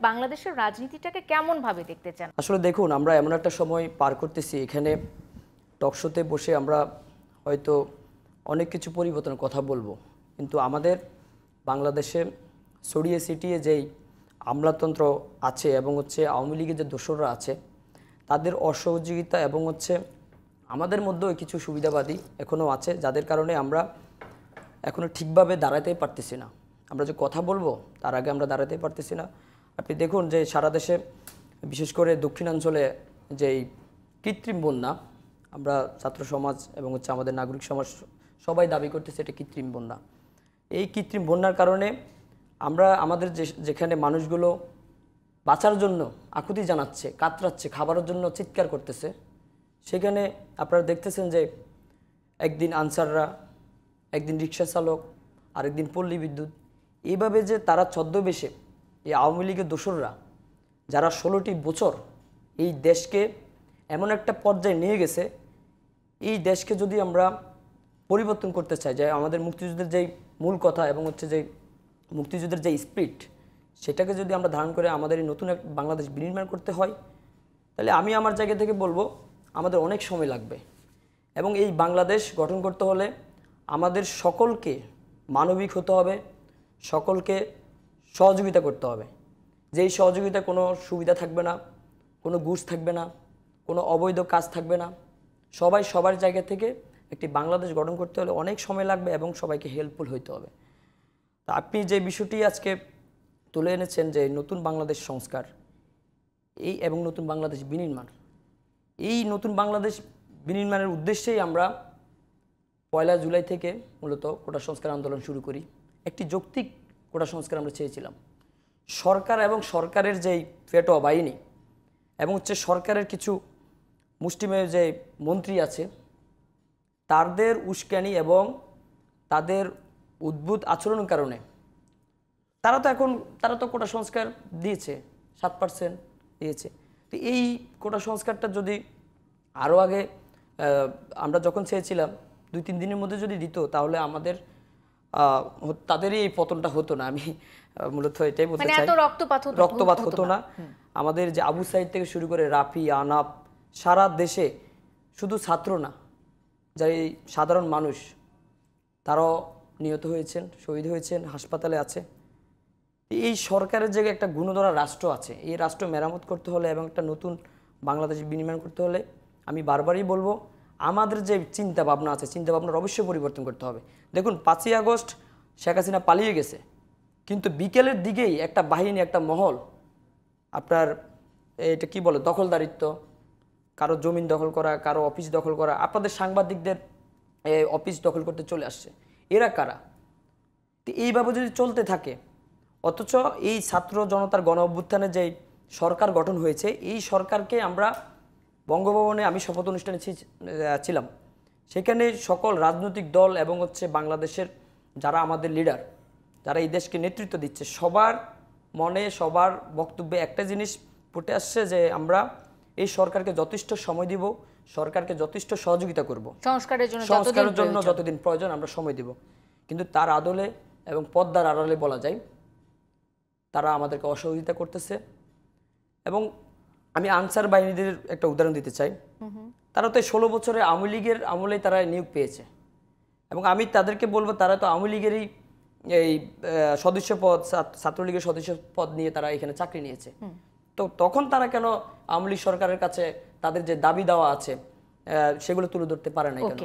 বাংলাদেশের রাজনীতিটাকে কেমন ভাবে দেখতে চান? আসলে দেখুন, আমরা এমন একটা সময় পার করতেছি, এখানে টকশোতে বসে আমরা হয়তো অনেক কিছু পরিবর্তনের কথা বলবো, কিন্তু আমাদের বাংলাদেশে ছড়িয়ে ছিটিয়ে যেই আমলাতন্ত্র আছে এবং আওয়ামী লীগের যে দোসররা আছে তাদের অসহযোগিতা এবং আমাদের মধ্যেও কিছু সুবিধাবাদী এখনও আছে, যাদের কারণে আমরা এখনও ঠিকভাবে দাঁড়াতেই পারতেছি না। আমরা যে কথা বলবো তার আগে আমরা দাঁড়াতেই পারতেছি না। আপনি দেখুন যে সারা দেশে, বিশেষ করে দক্ষিণাঞ্চলে যেই কৃত্রিম বন্যা, আমরা ছাত্র সমাজ এবং আমাদের নাগরিক সমাজ সবাই দাবি করতেছে এটা কৃত্রিম বন্যা। এই কৃত্রিম বন্যার কারণে আমরা আমাদের যেখানে মানুষগুলো বাঁচার জন্য আকুতি জানাচ্ছে, কাতরাচ্ছে, খাবারের জন্য চিৎকার করতেছে, সেখানে আপনারা দেখতেছেন যে একদিন আনসাররা, একদিন রিক্সা চালক, আরেকদিন পল্লী বিদ্যুৎ, এইভাবে যে তারা ছদ্মবেশে এই আওয়ামী লীগের দোসররা যারা 16টি বছর এই দেশকে এমন একটা পর্যায়ে নিয়ে গেছে, এই দেশকে যদি আমরা পরিবর্তন করতে চাই, যে আমাদের মুক্তিযুদ্ধের যেই মূল কথা এবং যে মুক্তিযুদ্ধের যে স্পিরিট, সেটাকে যদি আমরা ধারণ করে আমাদের এই নতুন এক বাংলাদেশ বিনির্মাণ করতে হয়, তাহলে আমি আমার জায়গা থেকে বলবো আমাদের অনেক সময় লাগবে। এবং এই বাংলাদেশ গঠন করতে হলে আমাদের সকলকে মানবিক হতে হবে, সকলকে সহযোগিতা করতে হবে। যেই সহযোগিতা কোনো সুবিধা থাকবে না, কোনো ঘুষ থাকবে না, কোনো অবৈধ কাজ থাকবে না, সবাই সবার জায়গা থেকে একটি বাংলাদেশ গঠন করতে হলে অনেক সময় লাগবে এবং সবাইকে হেল্পফুল হইতে হবে। তা আপনি যে বিষয়টি আজকে তুলে এনেছেন, যে নতুন বাংলাদেশ সংস্কার এবং নতুন বাংলাদেশ বিনির্মাণ, এই নতুন বাংলাদেশ বিনির্মাণের উদ্দেশ্যেই আমরা 1 জুলাই থেকে মূলত কোটা সংস্কার আন্দোলন শুরু করি। একটি যৌক্তিক কোটা সংস্কার আমরা চেয়েছিলাম। সরকার এবং সরকারের যেই ফেটোয়া বাহিনী এবং সরকারের কিছু মুষ্টিমেয় যে মন্ত্রী আছে, তাদের উস্কানি এবং তাদের উদ্ভুত আচরণের কারণে তারা তো কোটা সংস্কার দিয়েছে, 7% দিয়েছে। তো এই কোটা সংস্কারটা যদি আরও আগে আমরা যখন চেয়েছিলাম 2-3 দিনের মধ্যে যদি দিত, তাহলে আমাদের তাদেরই এই পতনটা হতো না। আমি মূলত এটাই বলতে চাই, রক্তপাত হতো না। আমাদের যে আবু সাইদ থেকে শুরু করে রাফি, আনাপ, সারা দেশে শুধু ছাত্র না, যারা এই সাধারণ মানুষ, তারাও নিহত হয়েছেন, শহীদ হয়েছেন, হাসপাতালে আছে। এই সরকারের জায়গায় একটা গুণধরা রাষ্ট্র আছে, এই রাষ্ট্র মেরামত করতে হলে এবং একটা নতুন বাংলাদেশ বিনির্মাণ করতে হলে আমি বারবারই বলবো আমাদের যে চিন্তা ভাবনা আছে, চিন্তা ভাবনার অবশ্যই পরিবর্তন করতে হবে। দেখুন 5ই আগস্ট শেখ হাসিনা পালিয়ে গেছে, কিন্তু বিকেলের দিকেই একটা বাহিনী, একটা মহল, আপনার এটা কি বলে, দখলদারিত্ব, কারো জমিন দখল করা, কারো অফিস দখল করা, আপনাদের সাংবাদিকদের অফিস দখল করতে চলে আসছে। এরা কারা? তো এইভাবে যদি চলতে থাকে, অথচ এই ছাত্র জনতার গণ অভ্যুত্থানে যে সরকার গঠন হয়েছে, এই সরকারকে আমরা বঙ্গভবনে, আমি শপথ অনুষ্ঠানে ছিলাম, সেখানে সকল রাজনৈতিক দল এবং বাংলাদেশের যারা আমাদের লিডার, যারা এই দেশকে নেতৃত্ব দিচ্ছে, সবার মনে, সবার বক্তব্যে একটা জিনিস ফুটে আসছে যে আমরা এই সরকারকে যথেষ্ট সময় দিব, সরকারকে যথেষ্ট সহযোগিতা করব, সংস্কারের জন্য যতদিন প্রয়োজন আমরা সময় দিব। কিন্তু তার আদলে এবং পদ্মার আড়ালে বলা যায় তারা আমাদেরকে অসহযোগিতা করতেছে। এবং আমি আনসার বাহিনীদের একটা উদাহরণ দিতে চাই। তারা তো 16 বছরে আওয়ামী লীগের আমলেই তারা নিয়োগ পেয়েছে, এবং আমি তাদেরকে বলবো তারা তো আওয়ামী লীগেরই এই সদস্য পদ, ছাত্রলীগের সদস্য পদ নিয়ে তারা এখানে চাকরি নিয়েছে। তো তখন তারা কেন আওয়ামী লীগ সরকারের কাছে তাদের যে দাবি দেওয়া আছে সেগুলো তুলে ধরতে পারে না কেন?